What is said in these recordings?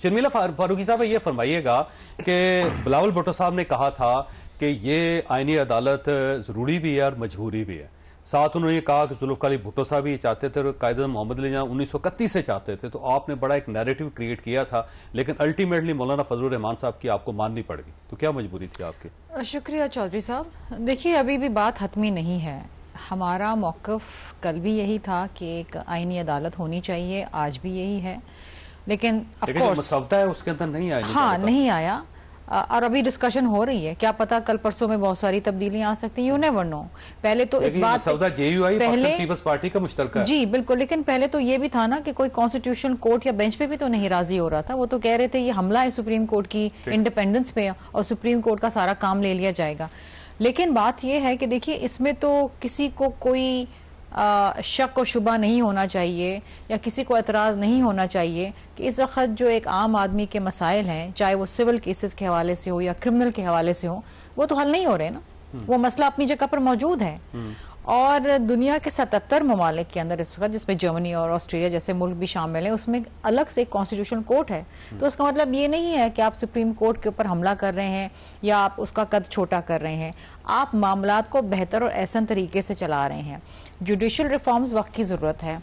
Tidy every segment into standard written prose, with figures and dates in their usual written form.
शर्मिला फारूकी साहब ये फरमाइएगा कि बिलावल भुट्टो साहब ने कहा था कि ये आईनी अदालत जरूरी भी है और मजबूरी भी है। साथ उन्होंने कहा कि जुल्फ़िकार अली भुट्टो साहब ही चाहते थे और कायदे मोहम्मद अली जिन्ना 1931 से चाहते थे। तो आपने बड़ा एक नैरेटिव क्रिएट किया था, लेकिन अल्टीमेटली मौलाना फजलुर रहमान साहब की आपको माननी पड़ गई। तो क्या मजबूरी थी आपकी? शुक्रिया चौधरी साहब। देखिए, अभी भी बात हतमी नहीं है। हमारा मौक़िफ़ कल भी यही था कि एक आईनी अदालत होनी चाहिए, आज भी यही है, लेकिन ऑफ कोर्स मसौदा है उसके अंदर नहीं आया। हाँ, नहीं आया और अभी डिस्कशन हो रही है। क्या पता कल परसों में बहुत सारी तब्दीलियां आ सकती हैं, यू नेवर नो। पहले तो इस बात पहले पीपल्स पार्टी का मुश्तरका है। जी बिल्कुल, लेकिन पहले तो ये भी था ना कि कोई कॉन्स्टिट्यूशनल कोर्ट या बेंच पे भी तो नहीं राजी हो रहा था। वो तो कह रहे थे ये हमला है सुप्रीम कोर्ट की इंडिपेंडेंस पे और सुप्रीम कोर्ट का सारा काम ले लिया जाएगा। लेकिन बात यह है कि देखिए, इसमें तो किसी को कोई शक और शुबा नहीं होना चाहिए या किसी को एतराज़ नहीं होना चाहिए कि इस वक्त जो एक आम आदमी के मसाइल हैं, चाहे वो सिविल केसेस के हवाले से हो या क्रिमिनल के हवाले से हो, वो तो हल नहीं हो रहे ना। वो मसला अपनी जगह पर मौजूद है। और दुनिया के 77 ममालिक के अंदर इस वक्त, जिसमें जर्मनी और ऑस्ट्रेलिया जैसे मुल्क भी शामिल हैं, उसमें अलग से एक कॉन्स्टिट्यूशनल कोर्ट है। तो उसका मतलब ये नहीं है कि आप सुप्रीम कोर्ट के ऊपर हमला कर रहे हैं या आप उसका कद छोटा कर रहे हैं। आप मामलात को बेहतर और ऐसा तरीके से चला रहे हैं। जुडिशल रिफॉर्म्स वक्त की ज़रूरत है।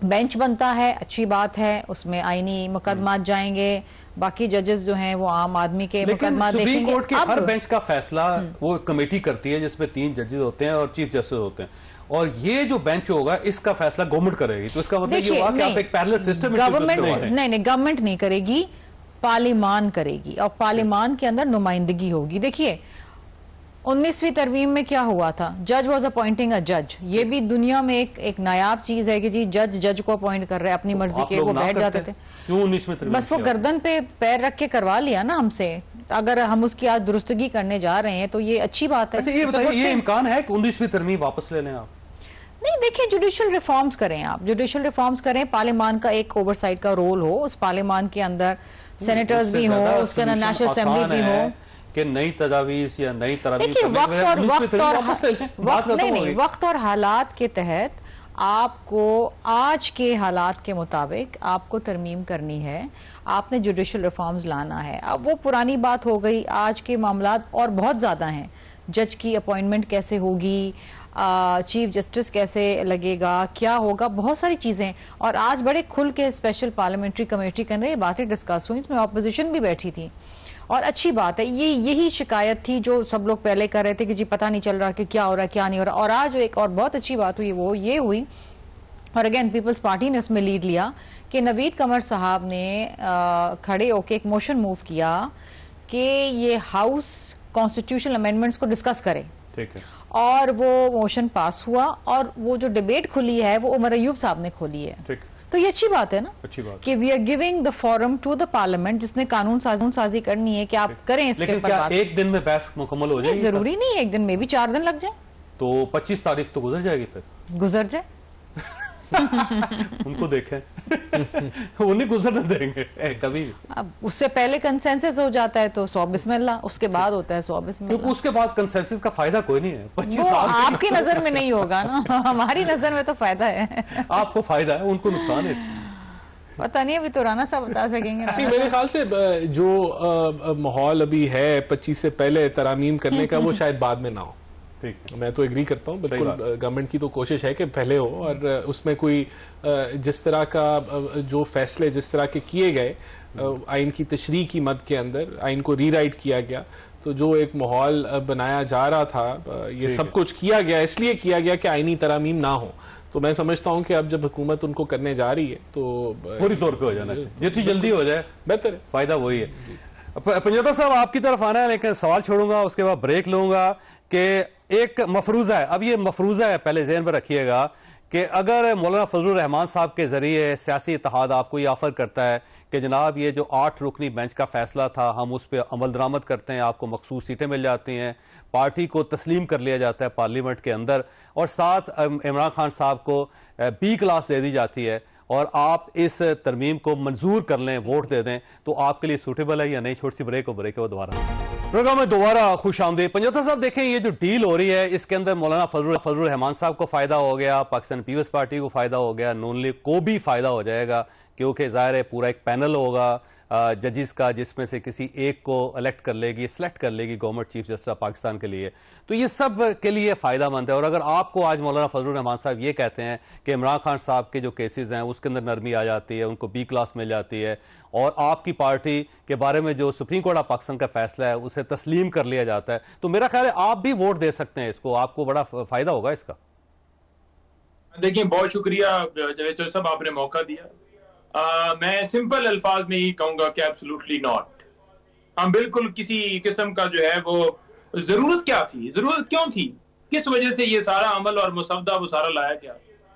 बेंच बनता है, अच्छी बात है, उसमें आईनी मुकदमात जाएंगे, बाकी जजेस जो हैं वो आम आदमी के मुकदमा देखेंगे। सुप्रीम कोर्ट के हर बेंच का फैसला वो कमेटी करती है जिसमें 3 जजेस होते हैं और चीफ जस्टिस होते हैं, और ये जो बेंच होगा इसका फैसला गवर्नमेंट करेगी। तो इसका मतलब ये हुआ कि आप एक पैरेलल सिस्टम गवर्नमेंट नहीं, गवर्नमेंट नहीं करेगी, पार्लिमान करेगी और पार्लिमान के अंदर नुमाइंदगी होगी। देखिए, 19वीं तरमीम में क्या हुआ था, जज वॉज अपॉइंटिंग अ जज। ये भी दुनिया में एक नायाब चीज है कि जी जज को अपॉइंट कर रहे हैं अपनी मर्जी के। वो बैठ जाते थे, क्यों 19वीं तरमीम? बस वो गर्दन पे पैर रख के करवा लिया ना हमसे। अगर हम उसकी आज दुरुस्तगी करने जा रहे हैं तो ये अच्छी बात है। अच्छा, ये बताइए, ये इम्कान है कि 19वीं तरमीम वापस ले लें आप? नहीं, देखिए, जुडिशल रिफॉर्म्स करें आप, जुडिशल रिफॉर्म्स करें, पार्लियामान का एक ओवरसाइट का रोल हो, उस पार्लियामान के अंदर सेनेटर्स भी हो, उसके अंदर नेशनल असेंबली भी हो कि नई तजावीज या नई तरमीम। वक्त और हालात के तहत आपको आज के हालात के मुताबिक आपको तरमीम करनी है, आपने जुडिशल रिफॉर्म्स लाना है। अब वो पुरानी बात हो गई, आज के मामलात और बहुत ज्यादा हैं। जज की अपॉइंटमेंट कैसे होगी, चीफ जस्टिस कैसे लगेगा, क्या होगा, बहुत सारी चीजें। और आज बड़े खुल के स्पेशल पार्लियामेंट्री कमेटी के अंदर ये बातें डिस्कस हुई, इसमें ऑपोजिशन भी बैठी थी और अच्छी बात है। यही शिकायत थी जो सब लोग पहले कर रहे थे कि जी पता नहीं चल रहा कि क्या हो रहा है क्या नहीं हो रहा। और आज एक और बहुत अच्छी बात हुई, वो ये हुई, और अगेन पीपल्स पार्टी ने उसमें लीड लिया कि नवीद कमर साहब ने खड़े होकर एक मोशन मूव किया कि ये हाउस कॉन्स्टिट्यूशनल अमेंडमेंट्स को डिस्कस करे। ठीक है। और वो मोशन पास हुआ और वो जो डिबेट खुली है वो उमर अयूब साहब ने खोली है। ठीक। तो ये अच्छी बात है ना, अच्छी बात कि we are giving the forum to the parliament, जिसने कानून साजी करनी है कि आप करें इसके ऊपर बात। एक दिन में बहस मुकम्मल हो जाएगी? जरूरी नहीं एक दिन में, भी 4 दिन लग जाए तो 25 तारीख तो गुजर जाएगी, फिर गुजर जाए। उनको देखें वो नहीं गुजरने देंगे कभी। अब उससे पहले कंसेंसस हो जाता है तो 100 बिस्मिल्लाह, उसके बाद होता है 100 बिस्मिल्लाह। क्योंकि उसके बाद कंसेंसस का फायदा कोई नहीं है। 25 साल आपकी नजर में नहीं होगा ना, हमारी नजर में तो फायदा है। आपको फायदा है, उनको नुकसान है। पता नहीं, अभी तो राना साहब बता सकेंगे। मेरे ख्याल से जो माहौल अभी है 25 से पहले तरामीम करने का, वो शायद बाद में ना हो। मैं तो एग्री करता हूँ, बिल्कुल गवर्नमेंट की तो कोशिश है कि पहले हो, और उसमें कोई जिस तरह का जो फैसले जिस तरह के किए गए, आइन की तशरीह की मद के अंदर आइन को रीराइट किया गया, तो जो एक माहौल बनाया जा रहा था, ये सब कुछ किया गया, इसलिए किया गया कि आइनी तरामीम ना हो। तो मैं समझता हूँ कि अब जब हुकूमत उनको करने जा रही है तो पूरी तौर पे हो जाना चाहिए, जितनी जल्दी हो जाए बेहतर है, फायदा वही है। पंजोता साहब आपकी तरफ आना है, लेकिन सवाल छोड़ूंगा, उसके बाद ब्रेक लूंगा कि एक मफरूजा है, अब ये मफरूजा है, पहले ज़हन में रखिएगा कि अगर मौलाना फजलुर रहमान साहब के जरिए सियासी इत्तेहाद आपको ये ऑफर करता है कि जनाब ये जो 8 रुकनी बेंच का फैसला था हम उस पर अमल दरामद करते हैं, आपको मखसूस सीटें मिल जाती हैं, पार्टी को तस्लीम कर लिया जाता है पार्लियामेंट के अंदर, और साथ इमरान खान साहब को B क्लास दे दी जाती है, और आप इस तरमीम को मंजूर कर लें, वोट दे दें, तो आपके लिए सूटेबल है या नहीं? छोटी सी ब्रेक हो दोबारा प्रोग्राम में दोबारा खुश आमदीद। पंजोता साहब देखें, ये जो डील हो रही है इसके अंदर मौलाना फजलुर रहमान साहब को फायदा हो गया, पाकिस्तान पीपल्स पार्टी को फायदा हो गया, नून लीग को भी फायदा हो जाएगा, क्योंकि जाहिर है पूरा एक पैनल होगा, जजेस का, जिसमें से किसी एक को इलेक्ट कर लेगी, सेलेक्ट कर लेगी government chief justice of Pakistan के लिए, तो ये सब के लिए फ़ायदामंद है। और अगर आपको आज मौलाना फजलुर रहमान साहब ये कहते हैं कि इमरान खान साहब के जो केसेस हैं उसके अंदर नरमी आ जाती है, उनको B क्लास मिल जाती है, और आपकी पार्टी के बारे में जो सुप्रीम कोर्ट ऑफ पाकिस्तान का फैसला है उसे तस्लीम कर लिया जाता है, तो मेरा ख्याल है आप भी वोट दे सकते हैं इसको, आपको बड़ा फ़ायदा होगा इसका। देखिए, बहुत शुक्रिया जावेद साहब, आपने मौका दिया। मैं सिंपल अल्फाज में ही कहूंगा कि एब्सोल्युटली नॉट। हम बिल्कुल किसी किस्म का जो है वो जरूरत क्या थी, जरूरत क्यों थी, किस वजह से ये सारा अमल और मुसवदा वो सारा लाया गया।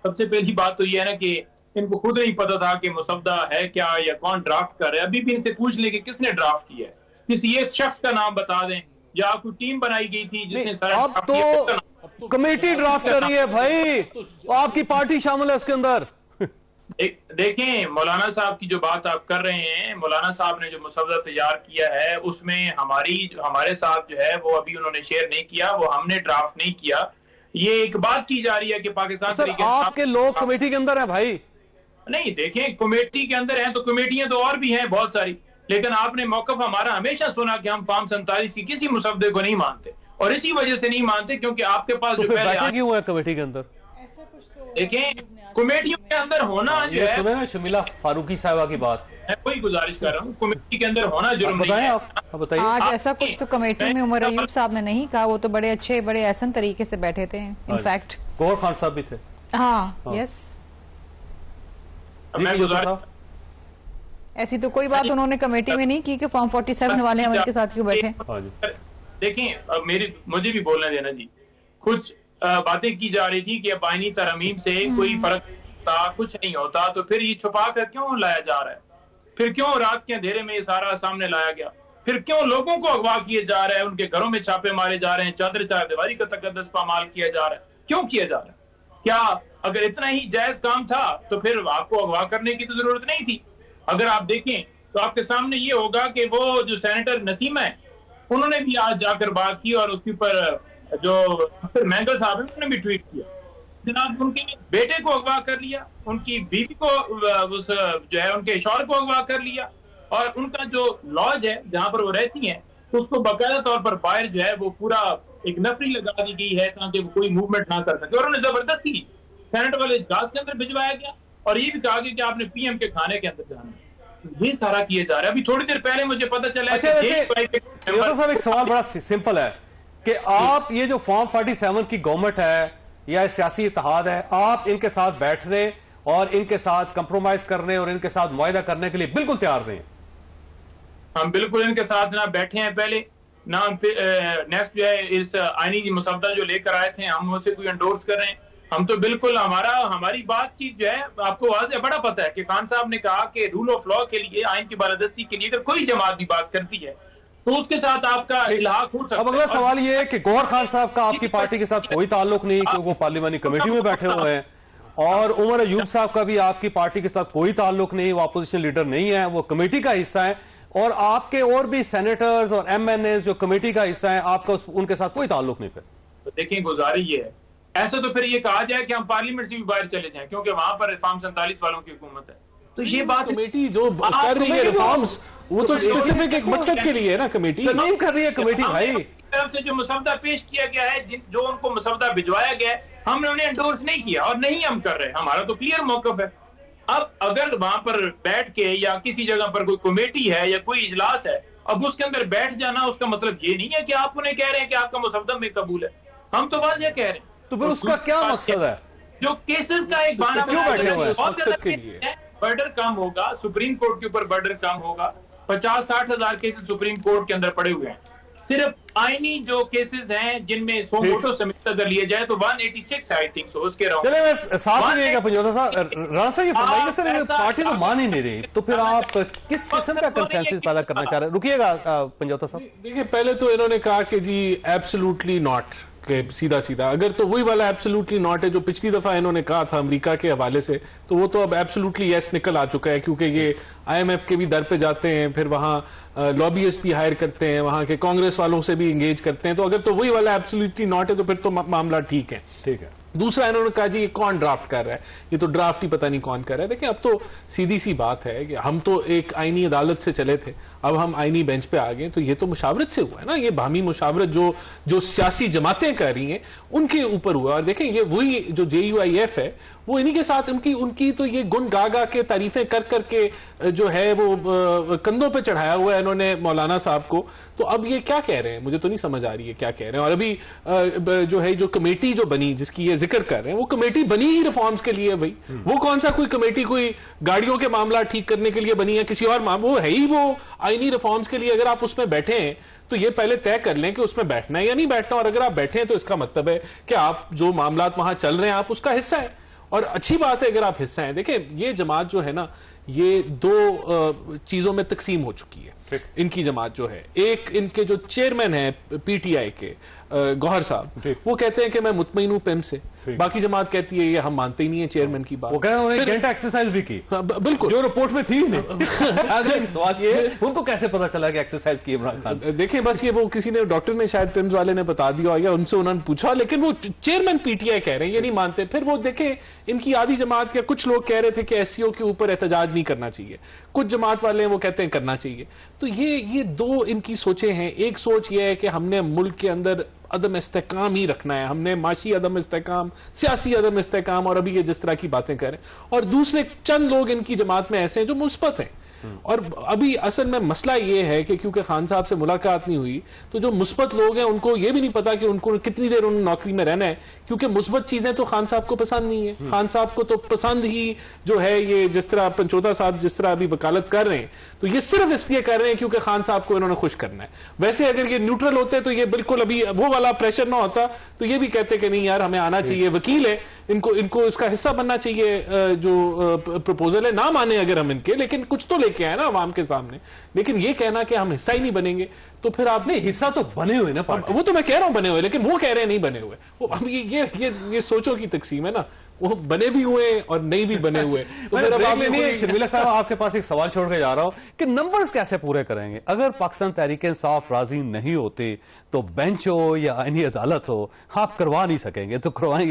सबसे पहली बात तो ये है ना कि इनको खुद नहीं पता था कि मुसवदा है क्या या कौन ड्राफ्ट कर रहा है। अभी भी इनसे पूछ ले कि किसने ड्राफ्ट किया है, किसी एक शख्स का नाम बता दें, या कोई टीम बनाई गई थी जिसने सारा अब तो कमेटी ड्राफ्ट कर रही है भाई, आपकी पार्टी शामिल है उसके अंदर। देखें, मौलाना साहब की जो बात आप कर रहे हैं, मौलाना साहब ने जो मुसवदा तैयार किया है उसमें हमारे साथ जो है वो अभी उन्होंने शेयर नहीं किया, वो हमने ड्राफ्ट नहीं किया। ये एक बात की जा रही है कि पाकिस्तान सर आपके लोग कमेटी के अंदर है भाई। नहीं, देखें, कमेटी के अंदर हैं तो कमेटियां तो और भी हैं बहुत सारी, लेकिन आपने मौकफ हमारा हमेशा सुना कि हम फॉर्म 47 की किसी मुसवदे को नहीं मानते, और इसी वजह से नहीं मानते क्योंकि आपके पास तो जो पहले क्यों है कमेटी के अंदर। देखें, कमेटियों के अंदर होना जो है, सुने ना शमीला फारूकी साहबा की बात, मैं कोई गुजारिश कर रहा हूँ, कमेटी के अंदर होना जुर्म नहीं है। आप बताइए। आज ऐसा कुछ तो कमेटी में उमर अयूब साहब ने नहीं कहा, वो तो बड़े अच्छे बड़े एहसन तरीके से बैठे थे, इनफैक्ट गौहर खान साहब भी थे। हाँ, यस। ऐसी तो कोई बात उन्होंने कमेटी में नहीं की कि फॉर्म 47 वाले हमारे के साथ क्यों बैठे। देखें, मुझे भी बोलने देना जी। कुछ बातें की जा रही थी कि अब आईनी तरमीम से कोई फर्क था, कुछ नहीं होता, तो फिर ये छुपा कर क्यों लाया जा रहा है, फिर क्यों रात के अंधेरे में ये सारा सामने लाया गया, फिर क्यों लोगों को अगवा किए जा रहे हैं, उनके घरों में छापे मारे जा रहे हैं, चादर चारदीवारी का तकद्दस पामाल किया जा रहा है, क्यों किया जा रहा है। क्या अगर इतना ही जायज काम था तो फिर आपको अगवा करने की तो जरूरत नहीं थी। अगर आप देखें तो आपके सामने ये होगा कि वो जो सेनेटर नसीम है उन्होंने भी आज जाकर बात की, और उसके ऊपर जो महंगल साहब है उन्होंने भी ट्वीट किया, जनाब उनके बेटे को अगवा कर लिया, उनकी बीवी को उस जो है उनके शौहर को अगवा कर लिया, और उनका जो लॉज है जहां पर वो रहती हैं उसको बाकायदा तौर पर बाहर जो है वो पूरा एक नफरी लगा दी गई है ताकि वो कोई मूवमेंट ना कर सके, और उन्हें जबरदस्ती सेनेट वाले इजलास के अंदर भिजवाया गया, और ये भी कहा गया कि आपने पीएम के खाने के अंदर जाना है। ये सारा किए जा रहा है। अभी थोड़ी देर पहले मुझे पता चला साहब एक सवाल बड़ा सिंपल है कि आप ये जो फॉर्म 47 की गवर्नमेंट है या सियासी इत्तेहाद है, आप इनके साथ बैठने और इनके साथ कंप्रोमाइज करने और इनके साथ मुआहदा करने के लिए बिल्कुल तैयार नहीं। हम बिल्कुल इनके साथ ना बैठे हैं पहले, ना नेक्स्ट जो है इस आईनी मुसवदा जो लेकर आए थे हम उसे कोई एंडोर्स कर रहे हैं। हम तो बिल्कुल हमारी बातचीत जो है आपको वाज़ेह बड़ा पता है कि खान साहब ने कहा कि रूल ऑफ लॉ के लिए, आइन की बालादस्ती के लिए अगर कोई जमात भी बात करती है तो उसके साथ आपका इल्हाक हो सकता है। अब अगला सवाल ये है कि गौहर खान साहब का आपकी पार्टी के साथ कोई ताल्लुक नहीं क्योंकि वो पार्लियामानी कमेटी में बैठे हुए हैं, और उमर अयूब साहब का भी आपकी पार्टी के साथ कोई ताल्लुक नहीं, वो अपोजिशन लीडर नहीं है, वो कमेटी का हिस्सा है, और आपके और भी सेनेटर्स और MNAs जो कमेटी का हिस्सा है, आपका उनके साथ कोई ताल्लुक नहीं। फिर तो देखिए, गुजारिश ये है, ऐसा तो फिर ये कहा जाए कि हम पार्लियामेंट से भी बाहर चले जाएं क्योंकि वहां पर फॉर्म 47 वालों की हुकूमत है। तो ये बात कमेटी जो कर रही है रिफॉर्म्स, वो तो स्पेसिफिक एक मकसद के लिए है ना, कमेटी तरमीम कर रही है कमेटी भाई। तरफ से जो मुसवदा पेश किया गया है, जो उनको मुसवदा भिजवाया गया है, हमने उन्हें एंडोर्स नहीं किया और नहीं हम कर रहे, हमारा तो क्लियर मौकफ है। अब अगर वहां पर बैठ के या किसी जगह पर कोई कमेटी है या कोई इजलास है, अब उसके अंदर बैठ जाना उसका मतलब ये नहीं है कि आप उन्हें कह रहे हैं कि आपका मुसवदा में कबूल है। हम तो वाज़ेह कह रहे हैं, तो फिर उसका क्या मकसद है? जो केसेस का एक बहाना क्यों बैठे हुए हैं? मकसद के लिए बर्डर कम होगा, सुप्रीम कोर्ट के ऊपर बर्डर कम होगा। 50-60 हजार केसेस सुप्रीम कोर्ट के अंदर पड़े हुए हैं। सिर्फ आईनी जो केसेस हैं जिनमें 100 वोटों समेत अगर लिए जाए तो 186 आई थिंक सो उसके राउंड। चलिए मैं साथ में रहेगा पंजोता साहब, राणा साहब ये फरमाइए सर, पार्टी तो मान ही नहीं रही, तो फिर आप किस किस्म का कंसेंसस पैदा करना चाह रहे हैं? रुकिएगा पंजोता साहब। देखिए, पहले तो इन्होंने कहा कि जी एब्सोल्युटली नॉट, के सीधा सीधा अगर तो वही वाला एब्सोल्युटली नॉट है जो पिछली दफा इन्होंने कहा था अमेरिका के हवाले से, तो वो तो अब एब्सोल्युटली यस निकल आ चुका है, क्योंकि ये IMF के भी दर पे जाते हैं, फिर वहाँ लॉबीइस्ट भी हायर करते हैं, वहाँ के कांग्रेस वालों से भी इंगेज करते हैं, तो अगर तो वही वाला एब्सोल्युटली नॉट है तो फिर तो मामला ठीक है। दूसरा इन्होंने कहा जी ये कौन ड्राफ्ट कर रहा है, ये तो ड्राफ्ट ही पता नहीं कौन कर रहा है। देखिए अब तो सीधी सी बात है कि हम तो एक आईनी अदालत से चले थे, अब हम आईनी बेंच पे आ गए, तो ये तो मुशावरत से हुआ है ना, ये बाहमी मुशावरत जो सियासी जमातें कर रही हैं उनके ऊपर हुआ। और देखें ये वही जो JUIF है वो इन्हीं के साथ उनकी तो ये गुण गा गा के तारीफें कर करके जो है वो कंधों पे चढ़ाया हुआ है इन्होंने मौलाना साहब को। तो अब ये क्या कह रहे हैं, मुझे तो नहीं समझ आ रही है क्या कह रहे हैं। और अभी जो है जो कमेटी जो बनी जिसकी ये जिक्र कर रहे हैं, वो कमेटी बनी ही रिफॉर्म्स के लिए भाई। वो कौन सा कोई कमेटी कोई गाड़ियों के मामला ठीक करने के लिए बनी है, किसी और वो है ही वो आईनी रिफॉर्म्स के लिए। अगर आप उसमें बैठे हैं तो ये पहले तय कर लें कि उसमें बैठना है या नहीं बैठना, और अगर आप बैठे हैं तो इसका मतलब है कि आप जो मामला वहां चल रहे हैं आप उसका हिस्सा है, और अच्छी बात है अगर आप हिस्सा हैं। देखें ये जमात जो है ना ये दो चीजों में तकसीम हो चुकी है। इनकी जमात जो है, एक इनके जो चेयरमैन है PTI के गौहर साहब, वो कहते हैं कि मैं मुतमईन हूं PIM से, बाकी जमात कहती है ये हम मानते ही नहीं है चेयरमैन की बात। वो कह रहे हैं घंटा एक्सरसाइज भी की, बिल्कुल जो रिपोर्ट में थी नहीं। सवाल ये उनको कैसे पता चला कि एक्सरसाइज की इमरान खान? देखें बस ये वो किसी ने डॉक्टर ने शायद PIMS वाले ने बता दिया या उनसे उन्होंने पूछा, लेकिन वो चेयरमैन PTI कह रहे हैं ये नहीं मानते। फिर वो देखें इनकी आधी जमात के कुछ लोग कह रहे थे कि SCO के ऊपर एहतजाज नहीं करना चाहिए, कुछ जमात वाले वो कहते हैं करना चाहिए। तो ये दो इनकी सोचें हैं। एक सोच ये है कि हमने मुल्क के अंदर अदम इस्तेकाम ही रखना है, हमने माशी अदम इस्तेकाम, सियासी अदम इस्तेकाम, और अभी ये जिस तरह की बातें करें। और दूसरे चंद लोग इनकी जमात में ऐसे हैं जो मुस्बत हैं। और अभी असल में मसला ये है कि क्योंकि खान साहब से मुलाकात नहीं हुई, तो जो मुस्बत लोग हैं उनको ये भी नहीं पता कि उनको कितनी देर उन्होंने नौकरी में रहना है, क्योंकि मुस्बत चीजें तो खान साहब को पसंद नहीं है। खान साहब को तो पसंद ही जो है ये जिस तरह पंचोता साहब जिस तरह अभी वकालत कर रहे हैं, तो ये सिर्फ इसलिए कर रहे हैं क्योंकि खान साहब को इन्होंने खुश करना है। वैसे अगर ये न्यूट्रल होते तो ये बिल्कुल अभी वो वाला प्रेशर ना होता, तो ये भी कहते कि नहीं यार हमें आना चाहिए, वकील है, इनको इसका हिस्सा बनना चाहिए। जो प्रपोजल है ना माने अगर हम इनके, लेकिन कुछ तो लेके आए ना आवाम के सामने। लेकिन ये कहना कि हम हिस्सा ही नहीं बनेंगे, तो फिर आप नहीं, हिस्सा तो बने हुए ना, वो तो मैं कह रहा हूं बने हुए, लेकिन वो कह रहे हैं नहीं बने हुए। वो अब ये सोचो की तकसीम है ना, वो बने भी हुए और नहीं भी बने हुए। तो शर्मिला साहब आपके पास एक सवाल छोड़ के जा रहा हूं कि नंबर्स कैसे पूरे करेंगे? अगर पाकिस्तान तहरीक इंसाफ राजी नहीं होती तो बेंच हो या आईनी अदालत हो, आप करवा नहीं सकेंगे, तो करवाएंगे